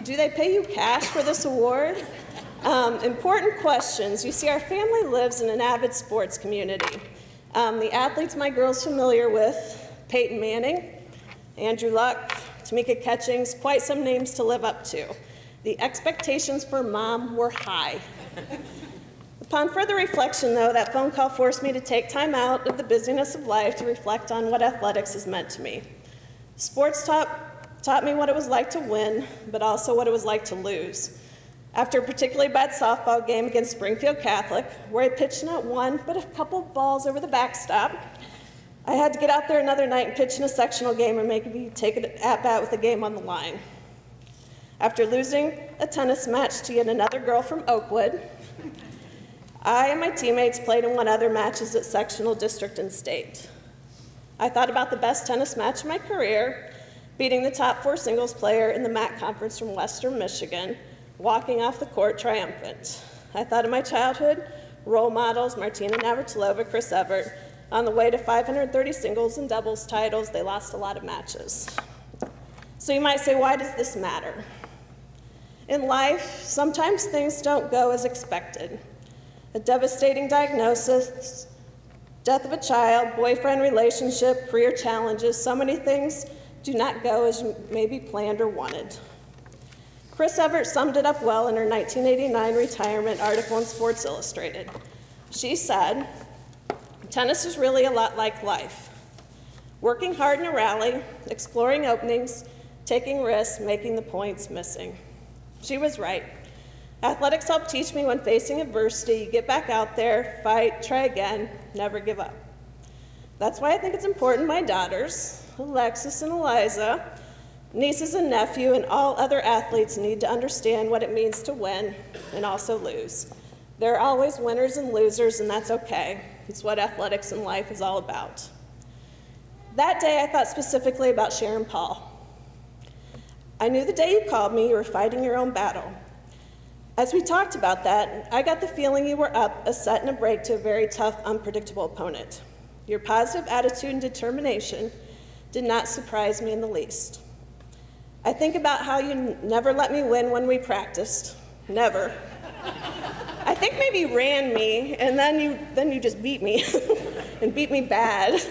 Do they pay you cash for this award? Important questions. You see, our family lives in an avid sports community. The athletes my girl's familiar with, Peyton Manning, Andrew Luck, Tamika Catchings, quite some names to live up to. The expectations for mom were high. Upon further reflection, though, that phone call forced me to take time out of the busyness of life to reflect on what athletics has meant to me. Sports taught me what it was like to win, but also what it was like to lose. After a particularly bad softball game against Springfield Catholic, where I pitched not one, but a couple of balls over the backstop, I had to get out there another night and pitch in a sectional game and make me take an at-bat with the game on the line. After losing a tennis match to yet another girl from Oakwood, I and my teammates played and won other matches at sectional, district, and state. I thought about the best tennis match of my career beating the top 4 singles player in the MAC conference from Western Michigan, walking off the court triumphant. I thought of my childhood role models, Martina Navratilova, Chris Evert, on the way to 530 singles and doubles titles. They lost a lot of matches. So you might say, why does this matter? In life, sometimes things don't go as expected. A devastating diagnosis, death of a child, boyfriend relationship, career challenges, so many things do not go as you maybe planned or wanted. Chris Evert summed it up well in her 1989 retirement article in Sports Illustrated. She said, "Tennis is really a lot like life. Working hard in a rally, exploring openings, taking risks, making the points, missing." She was right. Athletics helped teach me when facing adversity, you get back out there, fight, try again, never give up. That's why I think it's important my daughters, Alexis and Eliza, nieces and nephew, and all other athletes need to understand what it means to win and also lose. There are always winners and losers, and that's okay. It's what athletics and life is all about. That day, I thought specifically about Sharon Paul. I knew the day you called me, you were fighting your own battle. As we talked about that, I got the feeling you were up a set and a break to a very tough, unpredictable opponent. Your positive attitude and determination did not surprise me in the least. I think about how you never let me win when we practiced. Never. I think maybe you ran me, and then you just beat me, and beat me bad.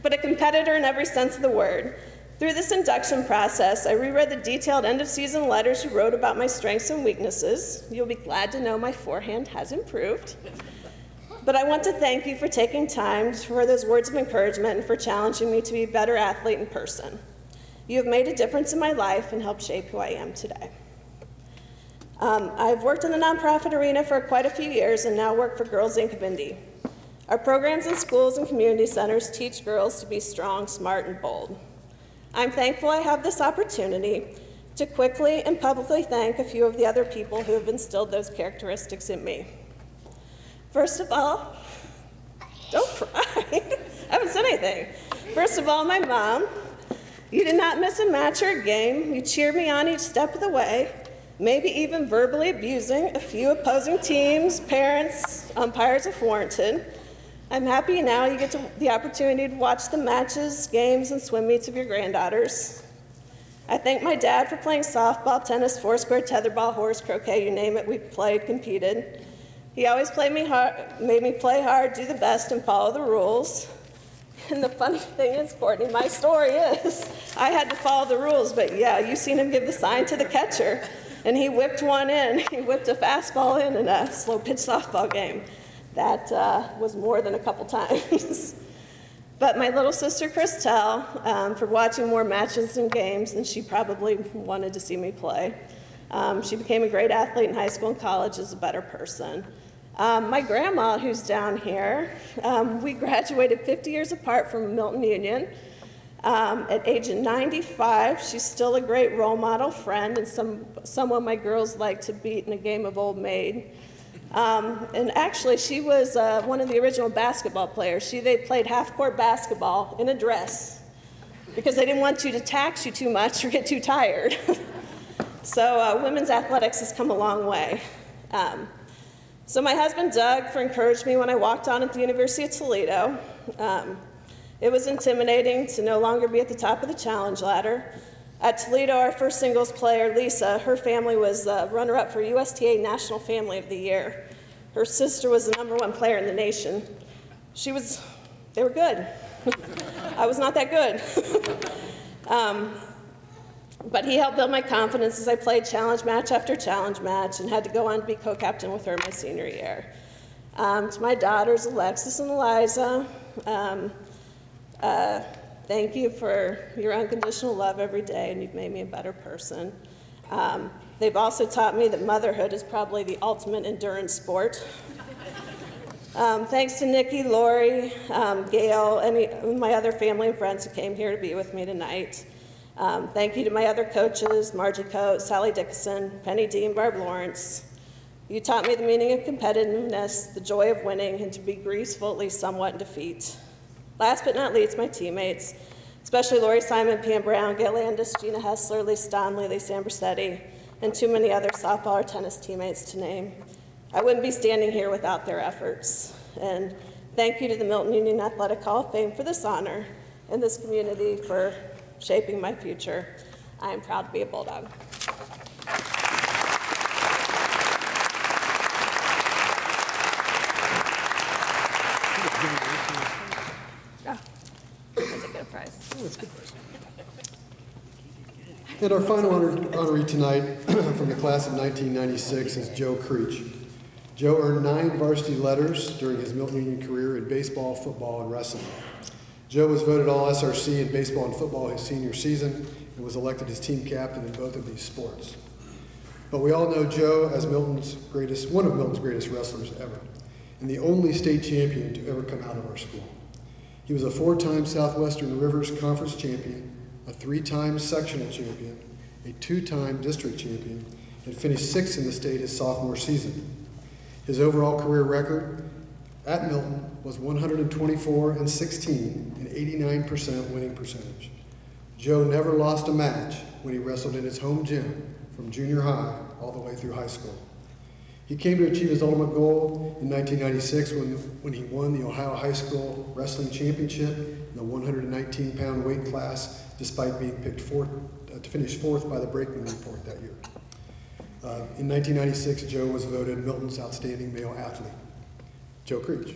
But a competitor in every sense of the word. Through this induction process, I reread the detailed end-of-season letters you wrote about my strengths and weaknesses. You'll be glad to know my forehand has improved. But I want to thank you for taking time for those words of encouragement and for challenging me to be a better athlete in person. You have made a difference in my life and helped shape who I am today. I've worked in the nonprofit arena for quite a few years and now work for Girls Inc. of Indy. Our programs in schools and community centers teach girls to be strong, smart, and bold. I'm thankful I have this opportunity to quickly and publicly thank a few of the other people who have instilled those characteristics in me. First of all, don't cry. I haven't said anything. First of all, my mom. You did not miss a match or a game. You cheered me on each step of the way, maybe even verbally abusing a few opposing teams, parents, umpires if warranted. I'm happy now you get the opportunity to watch the matches, games, and swim meets of your granddaughters. I thank my dad for playing softball, tennis, foursquare, tetherball, horse, croquet, you name it, we played, competed. He always made me play hard, do the best, and follow the rules. And the funny thing is, Courtney, my story is, I had to follow the rules, but yeah, you've seen him give the sign to the catcher, and he whipped one in. He whipped a fastball in a slow pitch softball game. That was more than a couple times. But my little sister, Chantel, for watching more matches and games than she probably wanted to see me play. She became a great athlete in high school and college as a better person. My grandma, who's down here, we graduated 50 years apart from Milton Union. At age 95, she's still a great role model, friend, and someone my girls like to beat in a game of Old Maid. And actually, she was one of the original basketball players. They played half-court basketball in a dress because they didn't want you to tax you too much or get too tired. So women's athletics has come a long way. So my husband, Doug, encouraged me when I walked on at the University of Toledo. It was intimidating to no longer be at the top of the challenge ladder. At Toledo, our first singles player, Lisa, her family was runner-up for USTA National Family of the Year. Her sister was the #1 player in the nation. They were good. I was not that good. But he helped build my confidence as I played challenge match after challenge match and had to go on to be co-captain with her my senior year. To my daughters, Alexis and Eliza, thank you for your unconditional love every day, and you've made me a better person. They've also taught me that motherhood is probably the ultimate endurance sport. Thanks to Nikki, Lori, Gail, and my other family and friends who came here to be with me tonight. Thank you to my other coaches, Margie Coates, Sally Dickinson, Penny Dean, Barb Lawrence. You taught me the meaning of competitiveness, the joy of winning, and to be graceful, at least somewhat, in defeat. Last but not least, my teammates. especially Lori Simon, Pam Brown, Gail Landis, Gina Hessler, Lisa Donnelly, Lisa Ambersetti, and too many other softball or tennis teammates to name. I wouldn't be standing here without their efforts. And thank you to the Milton Union Athletic Hall of Fame for this honor and this community for shaping my future. I am proud to be a Bulldog. Oh, that's a good prize. That's a good prize. And our final honoree tonight from the class of 1996 is Joe Cree. Joe earned 9 varsity letters during his Milton Union career in baseball, football, and wrestling. Joe was voted All-SRC in baseball and football his senior season and was elected as team captain in both of these sports. But we all know Joe as one of Milton's greatest wrestlers ever, and the only state champion to ever come out of our school. He was a 4-time Southwestern Rivers Conference champion, a 3-time sectional champion, a 2-time district champion, and finished 6th in the state his sophomore season. His overall career record at Milton was 124-16, an 89% winning percentage. Joe never lost a match when he wrestled in his home gym from junior high all the way through high school. He came to achieve his ultimate goal in 1996 when he won the Ohio High School Wrestling Championship in the 119-pound weight class, despite being picked to finish 4th by the Brakeman Report that year. In 1996, Joe was voted Milton's Outstanding Male Athlete. Joe Cree.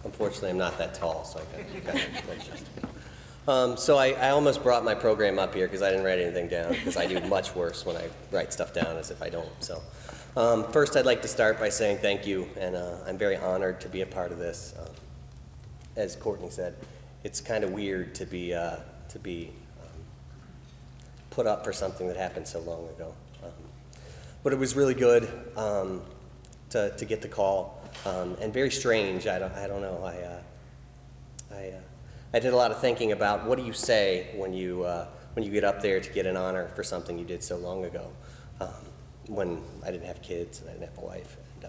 Unfortunately, I'm not that tall, so I got adjust. So I almost brought my program up here because I didn't write anything down, because I do much worse when I write stuff down as if I don't. So first, I'd like to start by saying thank you, and I'm very honored to be a part of this. As Courtney said, it's kind of weird to be put up for something that happened so long ago. But it was really good to get the call, and very strange. I don't know. I did a lot of thinking about what do you say when you get up there to get an honor for something you did so long ago, when I didn't have kids and I didn't have a wife. And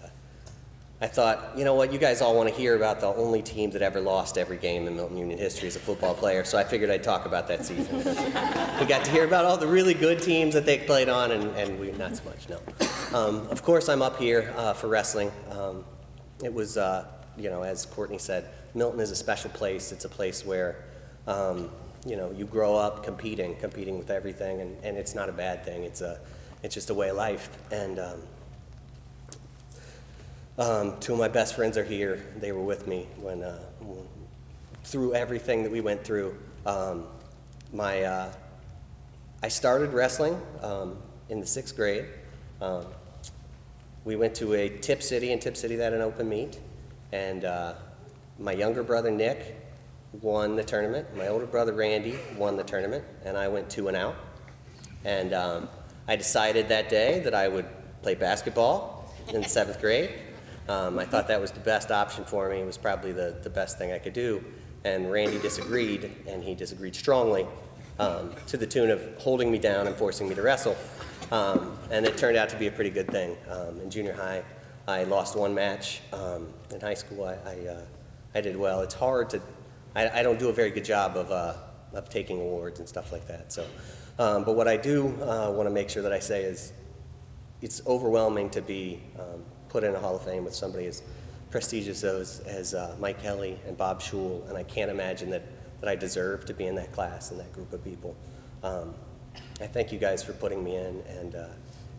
I thought, you know what, you guys all want to hear about the only team that ever lost every game in Milton Union history as a football player, so I figured I'd talk about that season. We got to hear about all the really good teams that they played on, and we not so much, no. Of course, I'm up here for wrestling. It was, as Courtney said, Milton is a special place. It's a place where, you grow up competing with everything, and it's not a bad thing. It's just a way of life. And 2 of my best friends are here. They were with me when through everything that we went through. I started wrestling in the 6th grade. We went to a Tip City, and Tip City had an open meet, and my younger brother Nick won the tournament. My older brother Randy won the tournament, and I went 2 and out. And I decided that day that I would play basketball in the 7th grade. I thought that was the best option for me. It was probably the best thing I could do. And Randy disagreed, and he disagreed strongly, to the tune of holding me down and forcing me to wrestle. And it turned out to be a pretty good thing. In junior high, I lost 1 match. In high school, I did well. It's hard to, I don't do a very good job of taking awards and stuff like that. So, but what I do want to make sure that I say is, it's overwhelming to be put in a Hall of Fame with somebody as prestigious as Mike Kelly and Bob Schul, and I can't imagine that I deserve to be in that class and that group of people. I thank you guys for putting me in,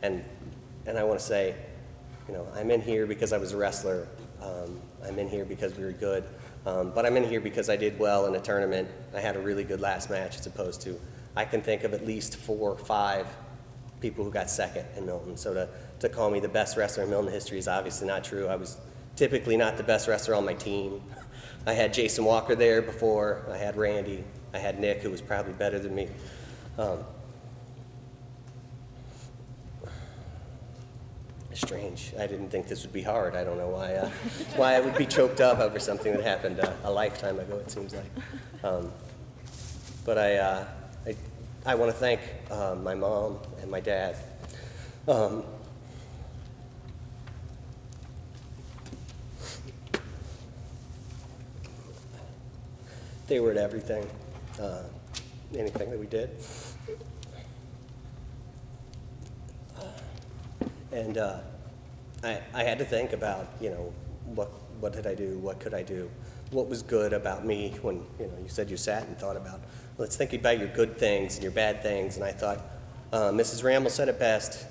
and I want to say, I'm in here because I was a wrestler. I'm in here because we were good, but I'm in here because I did well in a tournament. I had a really good last match, as opposed to, I can think of at least 4 or 5 people who got 2nd in Milton. So to call me the best wrestler in Milton history is obviously not true. I was typically not the best wrestler on my team. I had Jason Walker there before. I had Randy. I had Nick, who was probably better than me. Strange. I didn't think this would be hard. I don't know why I would be choked up over something that happened a lifetime ago, it seems like. But I want to thank my mom and my dad. They were at everything, anything that we did. And I had to think about, you know, what did I do? What could I do? What was good about me when, you know, you said you sat and thought about, let's think about your good things and your bad things. And I thought, Mrs. Ramel said it best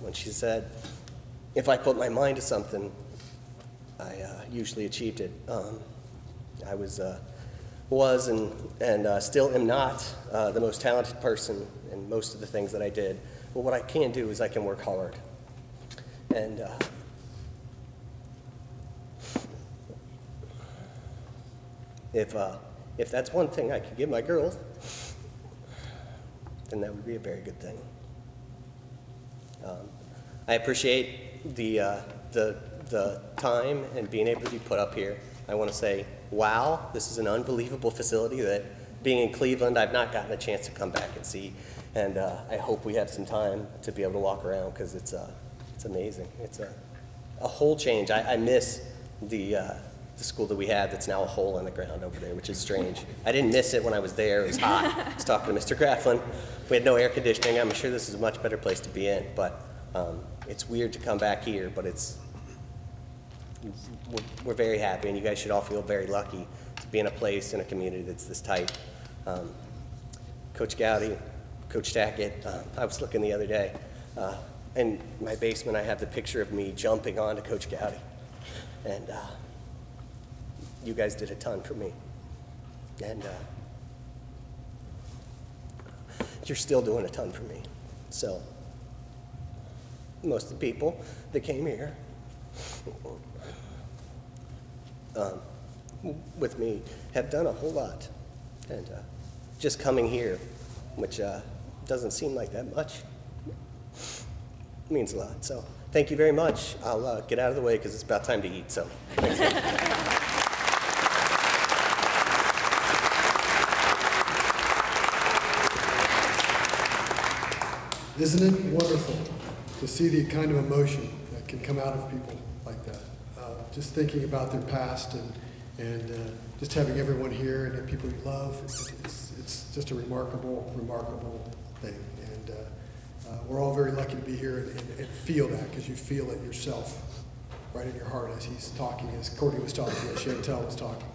when she said, if I put my mind to something, I usually achieved it. I was and still am not the most talented person in most of the things that I did. But what I can do is I can work hard. And if that's one thing I could give my girls, then that would be a very good thing. I appreciate the time and being able to be put up here. I want to say, wow, this is an unbelievable facility that, being in Cleveland, I've not gotten a chance to come back and see. And I hope we have some time to be able to walk around, because it's amazing. It's a whole change. I miss the school that we had that's now a hole in the ground over there, which is strange. I didn't miss it when I was there. It was hot. I was talking to Mr. Grafflin. We had no air conditioning. I'm sure this is a much better place to be in, but it's weird to come back here, but we're very happy, and you guys should all feel very lucky to be in a place, in a community that's this tight. Coach Gowdy, Coach Tackett, I was looking the other day, in my basement I have the picture of me jumping onto Coach Gowdy, and you guys did a ton for me, and you're still doing a ton for me. So most of the people that came here with me have done a whole lot, and just coming here, which doesn't seem like that much, means a lot. So thank you very much. I'll get out of the way because it's about time to eat. So thanks. Isn't it wonderful to see the kind of emotion that can come out of people like that? Just thinking about their past and just having everyone here and the people you love, it's just a remarkable, remarkable thing. And we're all very lucky to be here and feel that, because you feel it yourself right in your heart as he's talking, as Courtney was talking, as Chantel was talking.